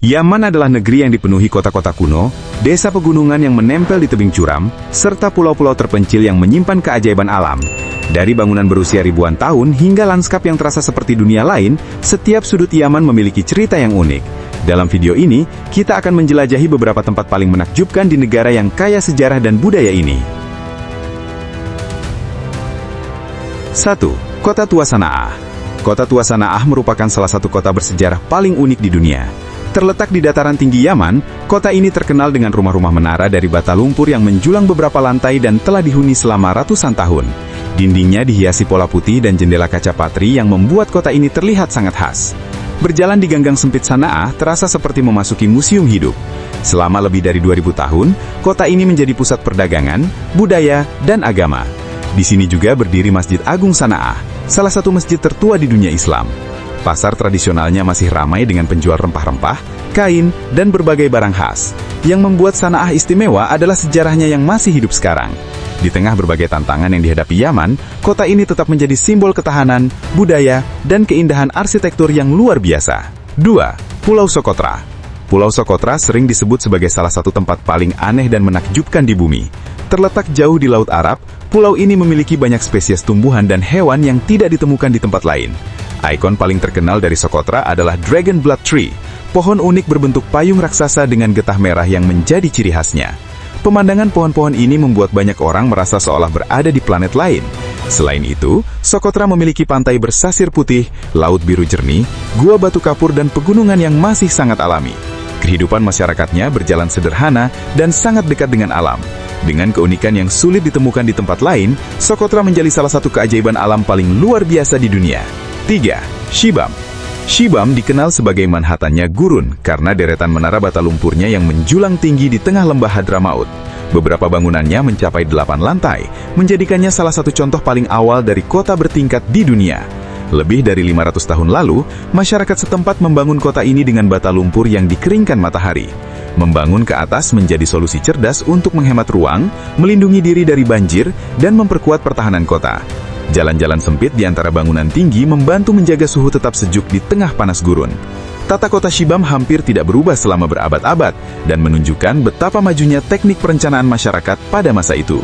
Yaman adalah negeri yang dipenuhi kota-kota kuno, desa pegunungan yang menempel di tebing curam, serta pulau-pulau terpencil yang menyimpan keajaiban alam. Dari bangunan berusia ribuan tahun hingga lanskap yang terasa seperti dunia lain, setiap sudut Yaman memiliki cerita yang unik. Dalam video ini, kita akan menjelajahi beberapa tempat paling menakjubkan di negara yang kaya sejarah dan budaya ini. 1. Kota Tua Sana'ah. Kota Tua Sana'ah merupakan salah satu kota bersejarah paling unik di dunia. Terletak di dataran tinggi Yaman, kota ini terkenal dengan rumah-rumah menara dari bata lumpur yang menjulang beberapa lantai dan telah dihuni selama ratusan tahun. Dindingnya dihiasi pola putih dan jendela kaca patri yang membuat kota ini terlihat sangat khas. Berjalan di ganggang sempit Sana'ah terasa seperti memasuki museum hidup. Selama lebih dari 2000 tahun, kota ini menjadi pusat perdagangan, budaya, dan agama. Di sini juga berdiri Masjid Agung Sana'ah, salah satu masjid tertua di dunia Islam. Pasar tradisionalnya masih ramai dengan penjual rempah-rempah, kain, dan berbagai barang khas. Yang membuat Sana'ah istimewa adalah sejarahnya yang masih hidup sekarang. Di tengah berbagai tantangan yang dihadapi Yaman, kota ini tetap menjadi simbol ketahanan, budaya, dan keindahan arsitektur yang luar biasa. 2. Pulau Socotra. Pulau Socotra sering disebut sebagai salah satu tempat paling aneh dan menakjubkan di bumi. Terletak jauh di Laut Arab, pulau ini memiliki banyak spesies tumbuhan dan hewan yang tidak ditemukan di tempat lain. Ikon paling terkenal dari Socotra adalah Dragon Blood Tree, pohon unik berbentuk payung raksasa dengan getah merah yang menjadi ciri khasnya. Pemandangan pohon-pohon ini membuat banyak orang merasa seolah berada di planet lain. Selain itu, Socotra memiliki pantai bersasir putih, laut biru jernih, gua batu kapur dan pegunungan yang masih sangat alami. Kehidupan masyarakatnya berjalan sederhana dan sangat dekat dengan alam. Dengan keunikan yang sulit ditemukan di tempat lain, Socotra menjadi salah satu keajaiban alam paling luar biasa di dunia. 3. Shibam. Shibam dikenal sebagai Manhattannya gurun karena deretan menara bata lumpurnya yang menjulang tinggi di tengah lembah Hadramaut. Beberapa bangunannya mencapai 8 lantai, menjadikannya salah satu contoh paling awal dari kota bertingkat di dunia. Lebih dari 500 tahun lalu, masyarakat setempat membangun kota ini dengan bata lumpur yang dikeringkan matahari. Membangun ke atas menjadi solusi cerdas untuk menghemat ruang, melindungi diri dari banjir, dan memperkuat pertahanan kota. Jalan-jalan sempit di antara bangunan tinggi membantu menjaga suhu tetap sejuk di tengah panas gurun. Tata kota Shibam hampir tidak berubah selama berabad-abad dan menunjukkan betapa majunya teknik perencanaan masyarakat pada masa itu.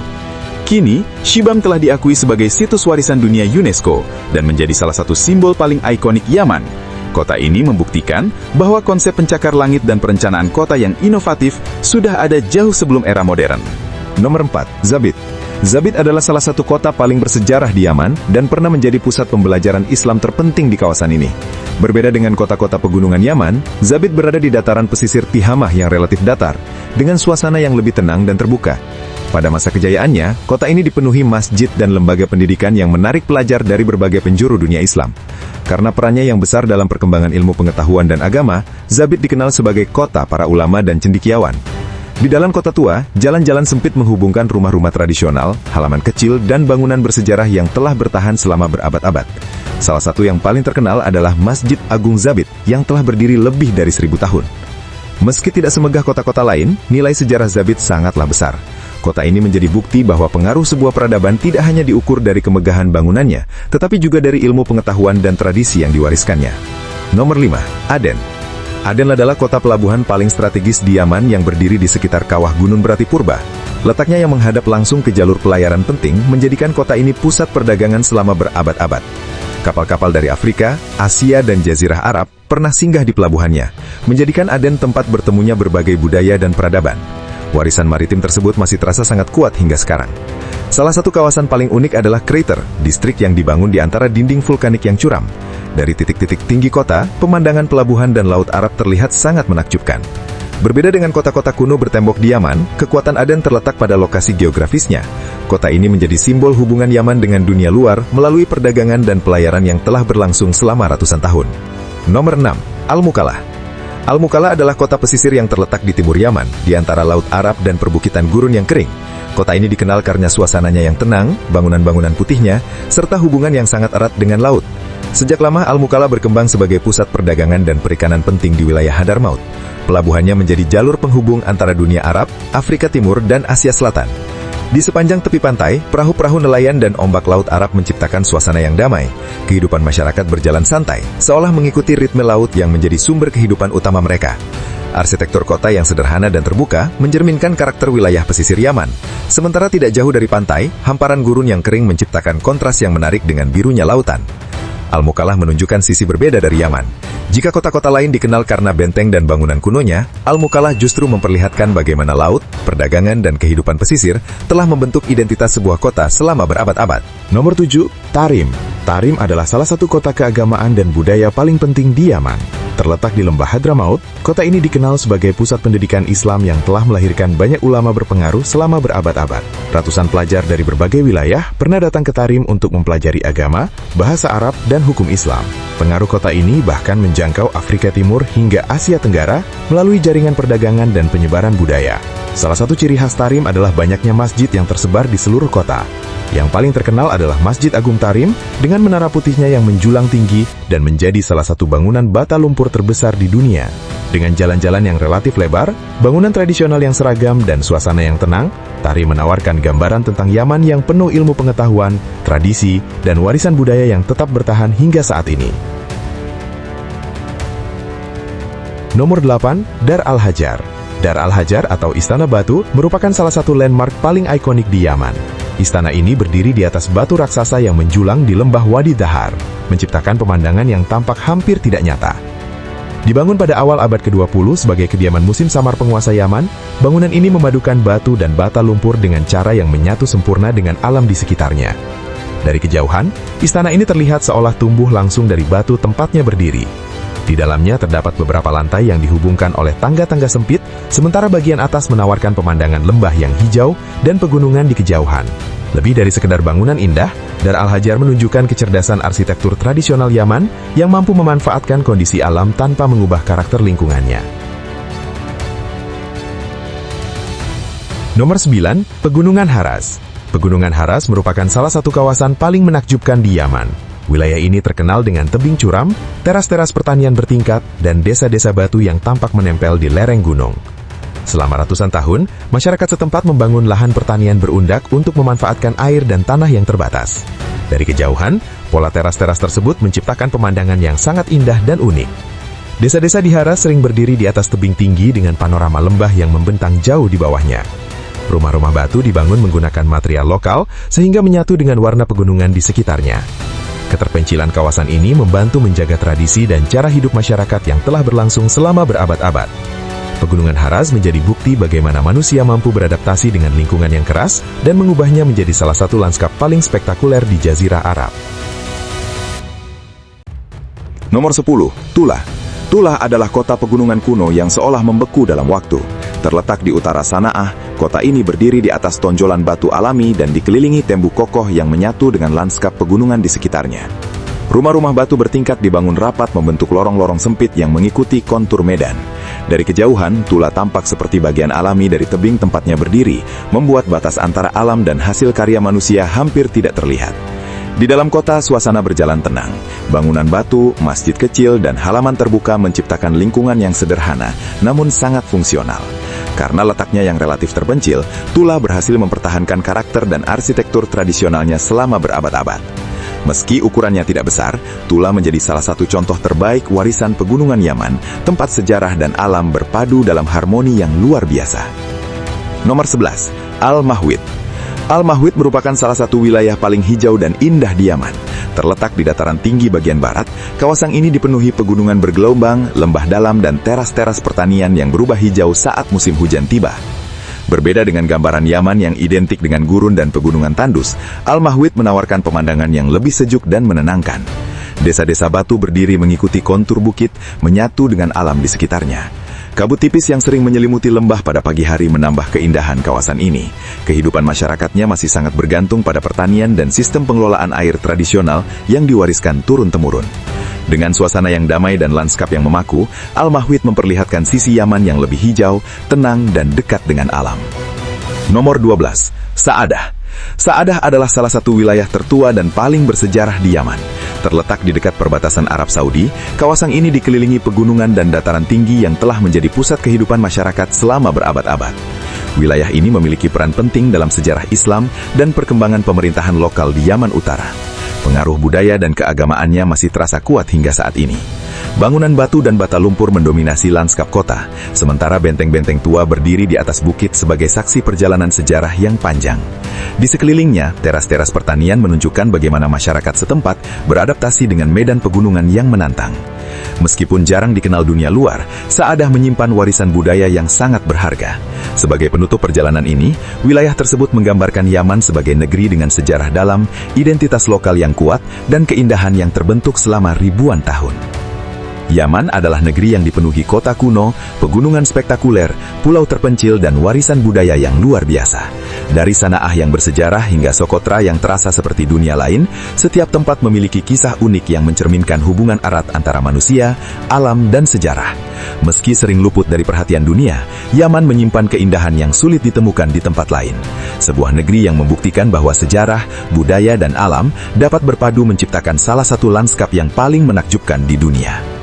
Kini, Shibam telah diakui sebagai situs warisan dunia UNESCO dan menjadi salah satu simbol paling ikonik Yaman. Kota ini membuktikan bahwa konsep pencakar langit dan perencanaan kota yang inovatif sudah ada jauh sebelum era modern. Nomor 4. Zabit. Zabit adalah salah satu kota paling bersejarah di Yaman dan pernah menjadi pusat pembelajaran Islam terpenting di kawasan ini. Berbeda dengan kota-kota pegunungan Yaman, Zabit berada di dataran pesisir Tihamah yang relatif datar, dengan suasana yang lebih tenang dan terbuka. Pada masa kejayaannya, kota ini dipenuhi masjid dan lembaga pendidikan yang menarik pelajar dari berbagai penjuru dunia Islam. Karena perannya yang besar dalam perkembangan ilmu pengetahuan dan agama, Zabit dikenal sebagai kota para ulama dan cendekiawan. Di dalam kota tua, jalan-jalan sempit menghubungkan rumah-rumah tradisional, halaman kecil, dan bangunan bersejarah yang telah bertahan selama berabad-abad. Salah satu yang paling terkenal adalah Masjid Agung Zabit yang telah berdiri lebih dari 1000 tahun. Meski tidak semegah kota-kota lain, nilai sejarah Zabit sangatlah besar. Kota ini menjadi bukti bahwa pengaruh sebuah peradaban tidak hanya diukur dari kemegahan bangunannya, tetapi juga dari ilmu pengetahuan dan tradisi yang diwariskannya. Nomor 5. Aden. Aden adalah kota pelabuhan paling strategis di Yaman yang berdiri di sekitar kawah Gunung Berati Purba. Letaknya yang menghadap langsung ke jalur pelayaran penting menjadikan kota ini pusat perdagangan selama berabad-abad. Kapal-kapal dari Afrika, Asia, dan Jazirah Arab pernah singgah di pelabuhannya, menjadikan Aden tempat bertemunya berbagai budaya dan peradaban. Warisan maritim tersebut masih terasa sangat kuat hingga sekarang. Salah satu kawasan paling unik adalah Crater, distrik yang dibangun di antara dinding vulkanik yang curam. Dari titik-titik tinggi kota, pemandangan pelabuhan dan Laut Arab terlihat sangat menakjubkan. Berbeda dengan kota-kota kuno bertembok di Yaman, kekuatan Aden terletak pada lokasi geografisnya. Kota ini menjadi simbol hubungan Yaman dengan dunia luar melalui perdagangan dan pelayaran yang telah berlangsung selama ratusan tahun. Nomor 6. Al-Mukallah. Al-Mukallah adalah kota pesisir yang terletak di timur Yaman, di antara Laut Arab dan perbukitan gurun yang kering. Kota ini dikenal karena suasananya yang tenang, bangunan-bangunan putihnya, serta hubungan yang sangat erat dengan laut. Sejak lama Al-Mukallah berkembang sebagai pusat perdagangan dan perikanan penting di wilayah Hadramaut. Pelabuhannya menjadi jalur penghubung antara dunia Arab, Afrika Timur, dan Asia Selatan. Di sepanjang tepi pantai, perahu-perahu nelayan dan ombak laut Arab menciptakan suasana yang damai. Kehidupan masyarakat berjalan santai, seolah mengikuti ritme laut yang menjadi sumber kehidupan utama mereka. Arsitektur kota yang sederhana dan terbuka mencerminkan karakter wilayah pesisir Yaman. Sementara tidak jauh dari pantai, hamparan gurun yang kering menciptakan kontras yang menarik dengan birunya lautan. Al-Mukallah menunjukkan sisi berbeda dari Yaman. Jika kota-kota lain dikenal karena benteng dan bangunan kunonya, Al-Mukallah justru memperlihatkan bagaimana laut, perdagangan, dan kehidupan pesisir telah membentuk identitas sebuah kota selama berabad-abad. Nomor 7. Tarim. Tarim adalah salah satu kota keagamaan dan budaya paling penting di Yaman. Terletak di lembah Hadramaut, kota ini dikenal sebagai pusat pendidikan Islam yang telah melahirkan banyak ulama berpengaruh selama berabad-abad. Ratusan pelajar dari berbagai wilayah pernah datang ke Tarim untuk mempelajari agama, bahasa Arab, dan hukum Islam. Pengaruh kota ini bahkan menjangkau Afrika Timur hingga Asia Tenggara melalui jaringan perdagangan dan penyebaran budaya. Salah satu ciri khas Tarim adalah banyaknya masjid yang tersebar di seluruh kota. Yang paling terkenal adalah Masjid Agung Tarim dengan menara putihnya yang menjulang tinggi dan menjadi salah satu bangunan bata lumpur terbesar di dunia. Dengan jalan-jalan yang relatif lebar, bangunan tradisional yang seragam, dan suasana yang tenang, Tarim menawarkan gambaran tentang Yaman yang penuh ilmu pengetahuan, tradisi, dan warisan budaya yang tetap bertahan hingga saat ini. Nomor 8. Dar Al-Hajar. Dar Al-Hajar atau Istana Batu merupakan salah satu landmark paling ikonik di Yaman. Istana ini berdiri di atas batu raksasa yang menjulang di lembah Wadi Dahar, menciptakan pemandangan yang tampak hampir tidak nyata. Dibangun pada awal abad ke-20 sebagai kediaman musim samar penguasa Yaman, bangunan ini memadukan batu dan bata lumpur dengan cara yang menyatu sempurna dengan alam di sekitarnya. Dari kejauhan, istana ini terlihat seolah tumbuh langsung dari batu tempatnya berdiri. Di dalamnya terdapat beberapa lantai yang dihubungkan oleh tangga-tangga sempit, sementara bagian atas menawarkan pemandangan lembah yang hijau dan pegunungan di kejauhan. Lebih dari sekedar bangunan indah, Dar Al-Hajar menunjukkan kecerdasan arsitektur tradisional Yaman yang mampu memanfaatkan kondisi alam tanpa mengubah karakter lingkungannya. Nomor 9. Pegunungan Haraz. Pegunungan Haraz merupakan salah satu kawasan paling menakjubkan di Yaman. Wilayah ini terkenal dengan tebing curam, teras-teras pertanian bertingkat, dan desa-desa batu yang tampak menempel di lereng gunung. Selama ratusan tahun, masyarakat setempat membangun lahan pertanian berundak untuk memanfaatkan air dan tanah yang terbatas. Dari kejauhan, pola teras-teras tersebut menciptakan pemandangan yang sangat indah dan unik. Desa-desa di Haraz sering berdiri di atas tebing tinggi dengan panorama lembah yang membentang jauh di bawahnya. Rumah-rumah batu dibangun menggunakan material lokal sehingga menyatu dengan warna pegunungan di sekitarnya. Keterpencilan kawasan ini membantu menjaga tradisi dan cara hidup masyarakat yang telah berlangsung selama berabad-abad. Pegunungan Haraz menjadi bukti bagaimana manusia mampu beradaptasi dengan lingkungan yang keras dan mengubahnya menjadi salah satu lanskap paling spektakuler di Jazirah Arab. Nomor 10. Tula. Tula adalah kota pegunungan kuno yang seolah membeku dalam waktu. Terletak di utara Sana'ah, kota ini berdiri di atas tonjolan batu alami dan dikelilingi tembok kokoh yang menyatu dengan lanskap pegunungan di sekitarnya. Rumah-rumah batu bertingkat dibangun rapat membentuk lorong-lorong sempit yang mengikuti kontur medan. Dari kejauhan, Tula tampak seperti bagian alami dari tebing tempatnya berdiri, membuat batas antara alam dan hasil karya manusia hampir tidak terlihat. Di dalam kota, suasana berjalan tenang. Bangunan batu, masjid kecil, dan halaman terbuka menciptakan lingkungan yang sederhana, namun sangat fungsional. Karena letaknya yang relatif terpencil, Tula berhasil mempertahankan karakter dan arsitektur tradisionalnya selama berabad-abad. Meski ukurannya tidak besar, Tula menjadi salah satu contoh terbaik warisan pegunungan Yaman, tempat sejarah dan alam berpadu dalam harmoni yang luar biasa. Nomor 11. Al-Mahwid. Al-Mahwid merupakan salah satu wilayah paling hijau dan indah di Yaman. Terletak di dataran tinggi bagian barat, kawasan ini dipenuhi pegunungan bergelombang, lembah dalam, dan teras-teras pertanian yang berubah hijau saat musim hujan tiba. Berbeda dengan gambaran Yaman yang identik dengan gurun dan pegunungan tandus, Al-Mahwid menawarkan pemandangan yang lebih sejuk dan menenangkan. Desa-desa batu berdiri mengikuti kontur bukit, menyatu dengan alam di sekitarnya. Kabut tipis yang sering menyelimuti lembah pada pagi hari menambah keindahan kawasan ini. Kehidupan masyarakatnya masih sangat bergantung pada pertanian dan sistem pengelolaan air tradisional yang diwariskan turun-temurun. Dengan suasana yang damai dan lanskap yang memaku, Al-Mahwid memperlihatkan sisi Yaman yang lebih hijau, tenang, dan dekat dengan alam. Nomor 12. Sa'adah. Sa'adah adalah salah satu wilayah tertua dan paling bersejarah di Yaman. Terletak di dekat perbatasan Arab Saudi, kawasan ini dikelilingi pegunungan dan dataran tinggi yang telah menjadi pusat kehidupan masyarakat selama berabad-abad. Wilayah ini memiliki peran penting dalam sejarah Islam dan perkembangan pemerintahan lokal di Yaman Utara. Pengaruh budaya dan keagamaannya masih terasa kuat hingga saat ini. Bangunan batu dan bata lumpur mendominasi lanskap kota, sementara benteng-benteng tua berdiri di atas bukit sebagai saksi perjalanan sejarah yang panjang. Di sekelilingnya, teras-teras pertanian menunjukkan bagaimana masyarakat setempat beradaptasi dengan medan pegunungan yang menantang. Meskipun jarang dikenal dunia luar, Sa'adah menyimpan warisan budaya yang sangat berharga. Sebagai penutup perjalanan ini, wilayah tersebut menggambarkan Yaman sebagai negeri dengan sejarah dalam, identitas lokal yang kuat, dan keindahan yang terbentuk selama ribuan tahun. Yaman adalah negeri yang dipenuhi kota kuno, pegunungan spektakuler, pulau terpencil, dan warisan budaya yang luar biasa. Dari Sana'ah yang bersejarah hingga Sokotra yang terasa seperti dunia lain, setiap tempat memiliki kisah unik yang mencerminkan hubungan erat antara manusia, alam, dan sejarah. Meski sering luput dari perhatian dunia, Yaman menyimpan keindahan yang sulit ditemukan di tempat lain. Sebuah negeri yang membuktikan bahwa sejarah, budaya, dan alam dapat berpadu menciptakan salah satu lanskap yang paling menakjubkan di dunia.